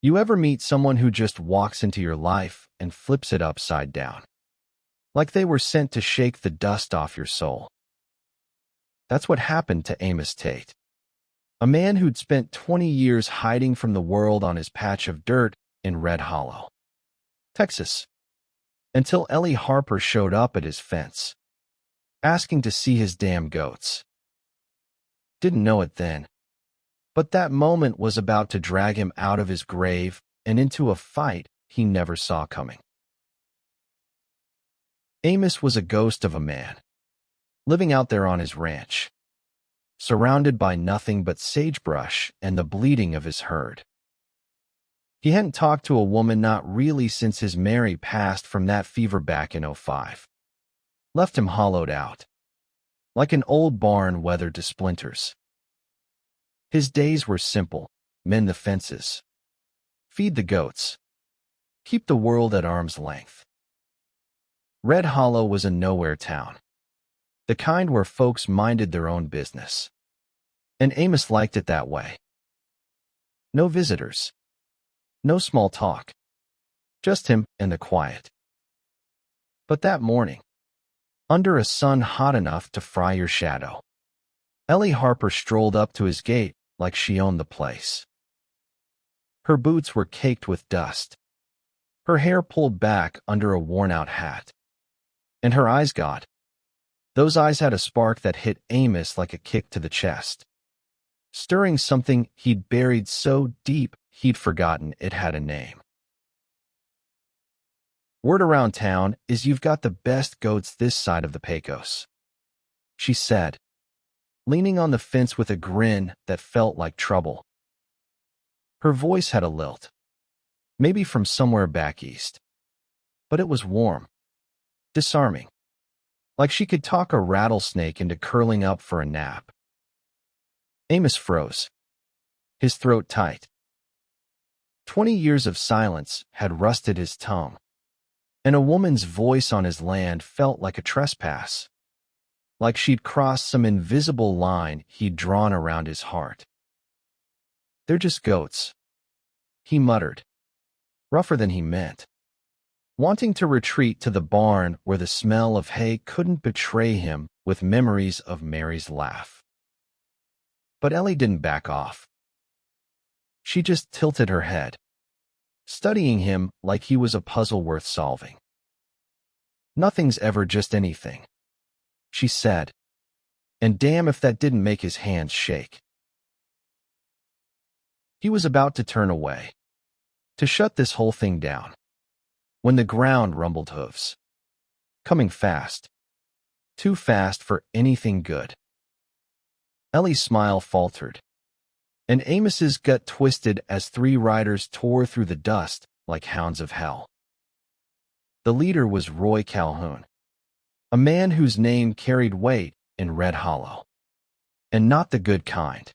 You ever meet someone who just walks into your life and flips it upside down? Like they were sent to shake the dust off your soul. That's what happened to Amos Tate. A man who'd spent 20 years hiding from the world on his patch of dirt in Red Hollow, Texas, until Ellie Harper showed up at his fence, asking to see his damn goats. Didn't know it then, but that moment was about to drag him out of his grave and into a fight he never saw coming. Amos was a ghost of a man, living out there on his ranch, surrounded by nothing but sagebrush and the bleating of his herd. He hadn't talked to a woman not really since his Mary passed from that fever back in '05. Left him hollowed out, like an old barn weathered to splinters. His days were simple: mend the fences, feed the goats, keep the world at arm's length. Red Hollow was a nowhere town, the kind where folks minded their own business. And Amos liked it that way. No visitors, no small talk, just him and the quiet. But that morning, under a sun hot enough to fry your shadow, Ellie Harper strolled up to his gate like she owned the place. Her boots were caked with dust, her hair pulled back under a worn-out hat, and her eyes, God, those eyes had a spark that hit Amos like a kick to the chest, stirring something he'd buried so deep he'd forgotten it had a name. Word around town is you've got the best goats this side of the Pecos, she said, leaning on the fence with a grin that felt like trouble. Her voice had a lilt, maybe from somewhere back east, but it was warm, disarming, like she could talk a rattlesnake into curling up for a nap. Amos froze, his throat tight. 20 years of silence had rusted his tongue, and a woman's voice on his land felt like a trespass, like she'd crossed some invisible line he'd drawn around his heart. "They're just goats," he muttered, rougher than he meant, wanting to retreat to the barn where the smell of hay couldn't betray him with memories of Mary's laugh. But Ellie didn't back off. She just tilted her head, studying him like he was a puzzle worth solving. "Nothing's ever just anything," she said, and damn if that didn't make his hands shake. He was about to turn away, to shut this whole thing down, when the ground rumbled hooves, coming fast, too fast for anything good. Ellie's smile faltered, and Amos's gut twisted as 3 riders tore through the dust like hounds of hell. The leader was Roy Calhoun, a man whose name carried weight in Red Hollow, and not the good kind.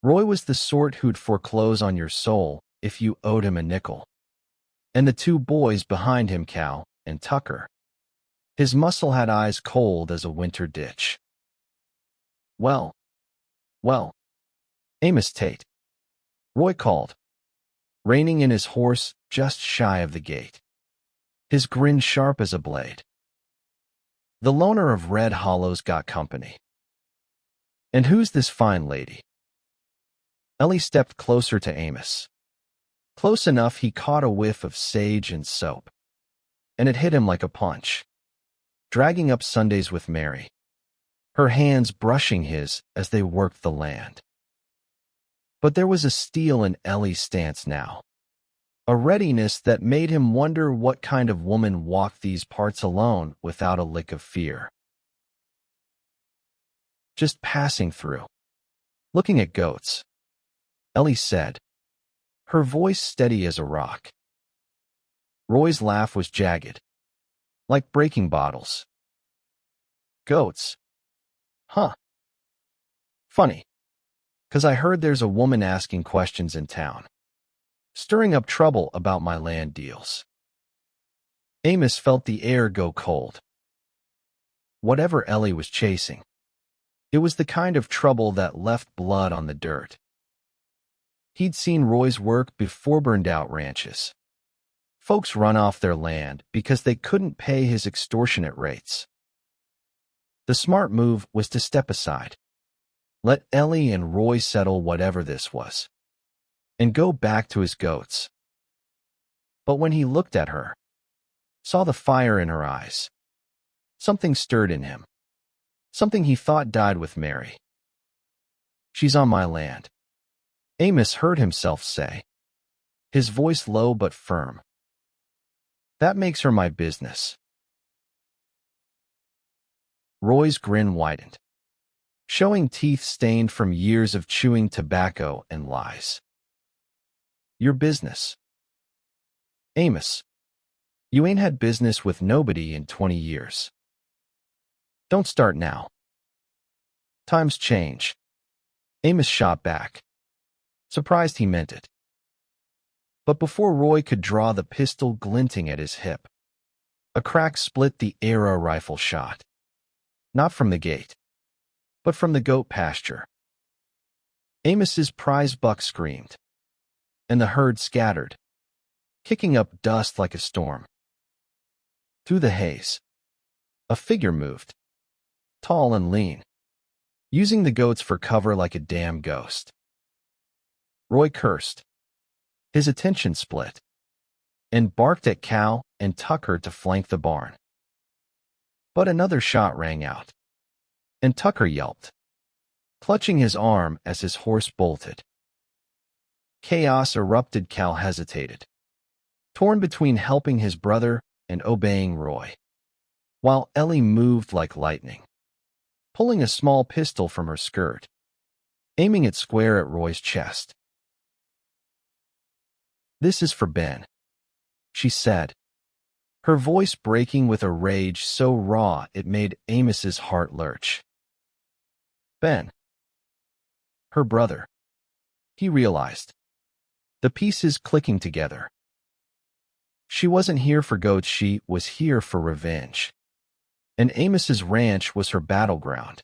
Roy was the sort who'd foreclose on your soul if you owed him a nickel. And the 2 boys behind him, Cal and Tucker, his muscle had eyes cold as a winter ditch. Well, Amos Tate," Roy called, reining in his horse just shy of the gate, his grin sharp as a blade. "The loner of Red Hollow's got company. And who's this fine lady?" Ellie stepped closer to Amos, close enough he caught a whiff of sage and soap, and it hit him like a punch, dragging up Sundays with Mary, her hands brushing his as they worked the land. But there was a steel in Ellie's stance now, a readiness that made him wonder what kind of woman walked these parts alone without a lick of fear. "Just passing through, looking at goats," Ellie said, her voice steady as a rock. Roy's laugh was jagged, like breaking bottles. "Goats? Huh. Funny, 'cause I heard there's a woman asking questions in town, stirring up trouble about my land deals." Amos felt the air go cold. Whatever Ellie was chasing, it was the kind of trouble that left blood on the dirt. He'd seen Roy's work before burned-out ranches. Folks run off their land because they couldn't pay his extortionate rates. The smart move was to step aside. Let Ellie and Roy settle whatever this was, and go back to his goats. But when he looked at her, saw the fire in her eyes, something stirred in him, something he thought died with Mary. "She's on my land," Amos heard himself say, his voice low but firm. "That makes her my business." Roy's grin widened, showing teeth stained from years of chewing tobacco and lies. "Your business? Amos, you ain't had business with nobody in 20 years. Don't start now. Times change." Amos shot back, surprised he meant it. But before Roy could draw the pistol glinting at his hip, a crack split the arrow rifle shot. Not from the gate, but from the goat pasture. Amos's prize buck screamed, and the herd scattered, kicking up dust like a storm. Through the haze, a figure moved, tall and lean, using the goats for cover like a damn ghost. Roy cursed, his attention split, and barked at Cal and Tucker to flank the barn. But another shot rang out, and Tucker yelped, clutching his arm as his horse bolted. Chaos erupted. Cal hesitated, torn between helping his brother and obeying Roy, while Ellie moved like lightning, pulling a small pistol from her skirt, aiming it square at Roy's chest. "This is for Ben," she said, her voice breaking with a rage so raw it made Amos's heart lurch. Ben. Her brother. He realized, the pieces clicking together. She wasn't here for goats, she was here for revenge. And Amos's ranch was her battleground.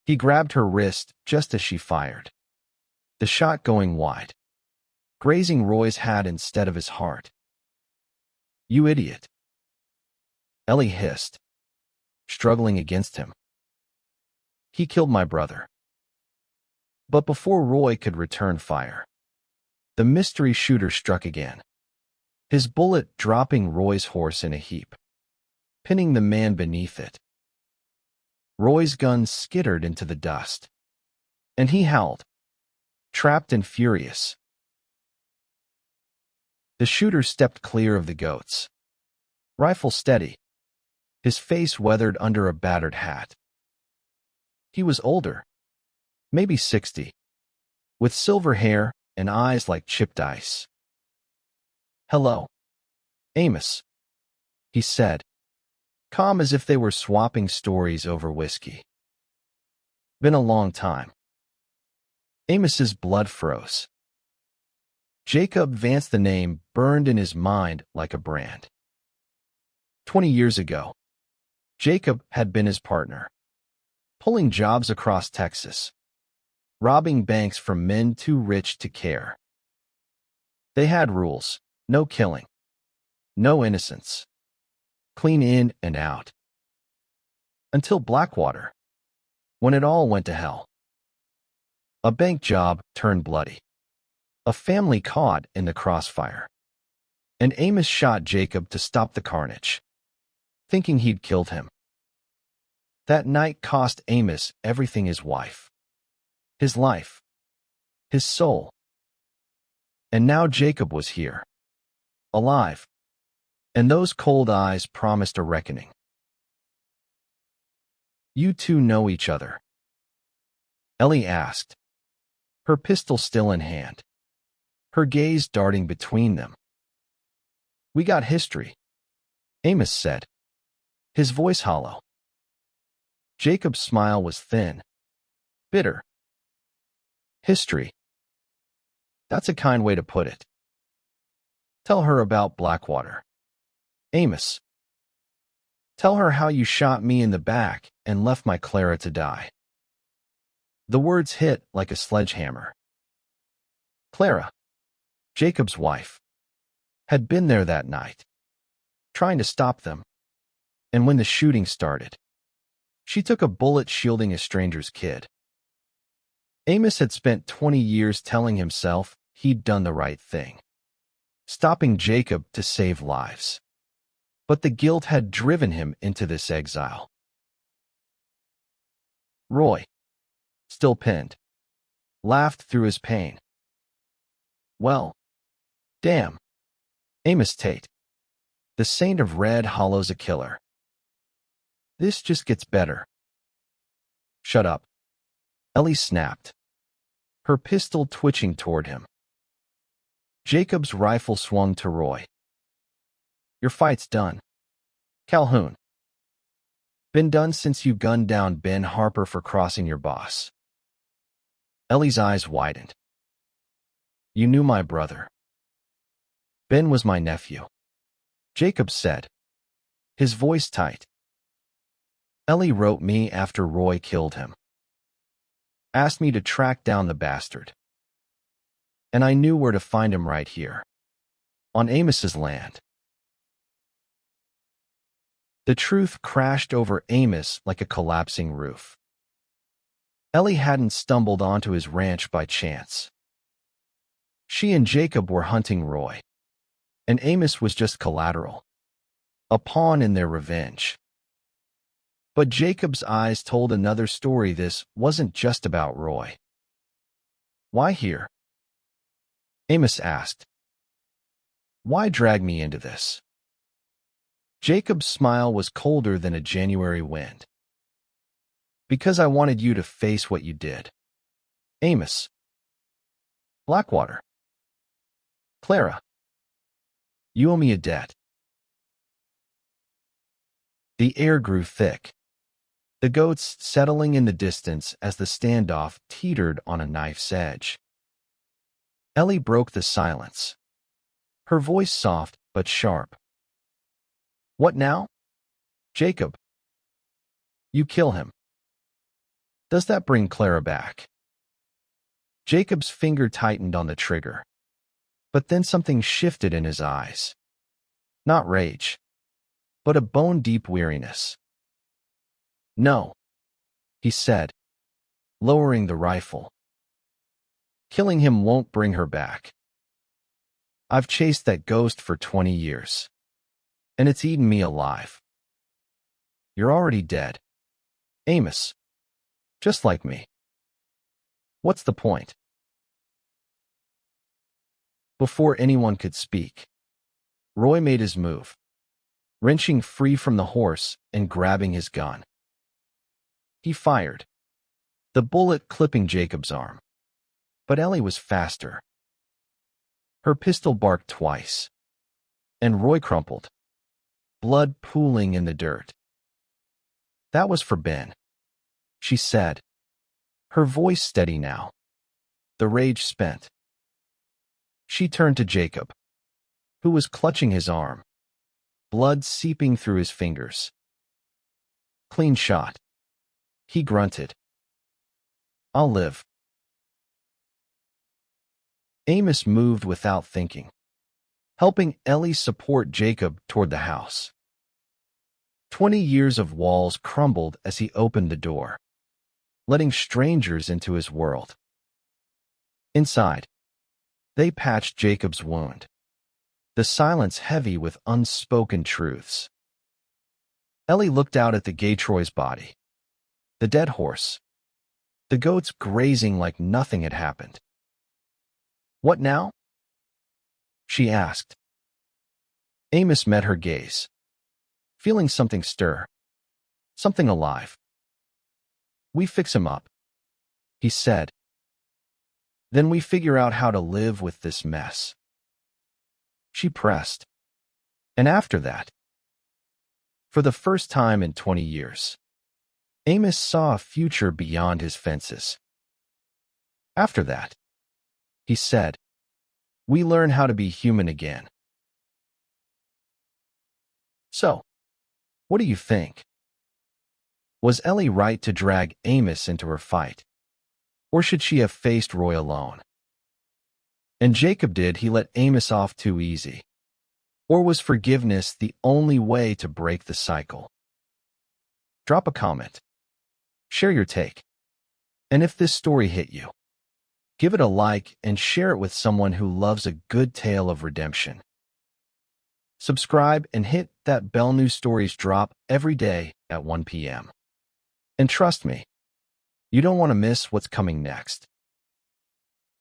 He grabbed her wrist just as she fired, the shot going wide, grazing Roy's hat instead of his heart. "You idiot," Ellie hissed, struggling against him. "He killed my brother." But before Roy could return fire, the mystery shooter struck again, his bullet dropping Roy's horse in a heap, pinning the man beneath it. Roy's gun skittered into the dust, and he howled, trapped and furious. The shooter stepped clear of the goats, rifle steady, his face weathered under a battered hat. He was older, maybe 60, with silver hair and eyes like chipped ice. "Hello, Amos," he said, calm as if they were swapping stories over whiskey. "Been a long time." Amos's blood froze. Jacob Vance, the name burned in his mind like a brand. 20 years ago, Jacob had been his partner, pulling jobs across Texas, robbing banks from men too rich to care. They had rules: no killing, no innocence, clean in and out. Until Blackwater, when it all went to hell. A bank job turned bloody, a family caught in the crossfire. And Amos shot Jacob to stop the carnage, thinking he'd killed him. That night cost Amos everything: his wife, his life, his soul. And now Jacob was here, alive, and those cold eyes promised a reckoning. "You two know each other?" Ellie asked, her pistol still in hand, her gaze darting between them. "We got history," Amos said, his voice hollow. Jacob's smile was thin, bitter. "History. That's a kind way to put it. Tell her about Blackwater, Amos. Tell her how you shot me in the back and left my Clara to die." The words hit like a sledgehammer. Clara, Jacob's wife, had been there that night, trying to stop them, and when the shooting started, she took a bullet shielding a stranger's kid. Amos had spent 20 years telling himself he'd done the right thing, stopping Jacob to save lives. But the guilt had driven him into this exile. Roy, still pinned, laughed through his pain. Well, damn. Amos Tate, the Saint of Red Hollow's a killer. This just gets better. Shut up. Ellie snapped, her pistol twitching toward him. Jacob's rifle swung to Roy. Your fight's done. Calhoun. Been done since you gunned down Ben Harper for crossing your boss. Ellie's eyes widened. You knew my brother. Ben was my nephew. Jacob said, his voice tight. Ellie wrote me after Roy killed him. Asked me to track down the bastard. And I knew where to find him right here. On Amos's land. The truth crashed over Amos like a collapsing roof. Ellie hadn't stumbled onto his ranch by chance. She and Jacob were hunting Roy, and Amos was just collateral, a pawn in their revenge. But Jacob's eyes told another story. This wasn't just about Roy. Why here? Amos asked. Why drag me into this? Jacob's smile was colder than a January wind. Because I wanted you to face what you did. Amos. Blackwater. Clara. You owe me a debt. The air grew thick, the goats settling in the distance as the standoff teetered on a knife's edge. Ellie broke the silence, her voice soft but sharp. What now? Jacob. You kill him. Does that bring Clara back? Jacob's finger tightened on the trigger, but then something shifted in his eyes. Not rage, but a bone-deep weariness. No, he said, lowering the rifle. Killing him won't bring her back. I've chased that ghost for 20 years, and it's eaten me alive. You're already dead, Amos, just like me. What's the point? Before anyone could speak, Roy made his move, wrenching free from the horse and grabbing his gun. He fired, the bullet clipping Jacob's arm. But Ellie was faster. Her pistol barked twice, and Roy crumpled, blood pooling in the dirt. That was for Ben, she said, her voice steady now, the rage spent. She turned to Jacob, who was clutching his arm, blood seeping through his fingers. Clean shot, he grunted. I'll live. Amos moved without thinking, helping Ellie support Jacob toward the house. 20 years of walls crumbled as he opened the door, letting strangers into his world. Inside, they patched Jacob's wound, the silence heavy with unspoken truths. Ellie looked out at the Gatroy's body, the dead horse, the goats grazing like nothing had happened. What now? She asked. Amos met her gaze, feeling something stir, something alive. We fix him up, he said. Then we figure out how to live with this mess. She pressed. And after that, for the first time in 20 years, Amos saw a future beyond his fences. After that, he said, we learn how to be human again. So, what do you think? Was Ellie right to drag Amos into her fight? Or should she have faced Roy alone? And Jacob did, he let Amos off too easy. Or was forgiveness the only way to break the cycle? Drop a comment. Share your take. And if this story hit you, give it a like and share it with someone who loves a good tale of redemption. Subscribe and hit that bell. New stories drop every day at 1 p.m. And trust me, you don't want to miss what's coming next.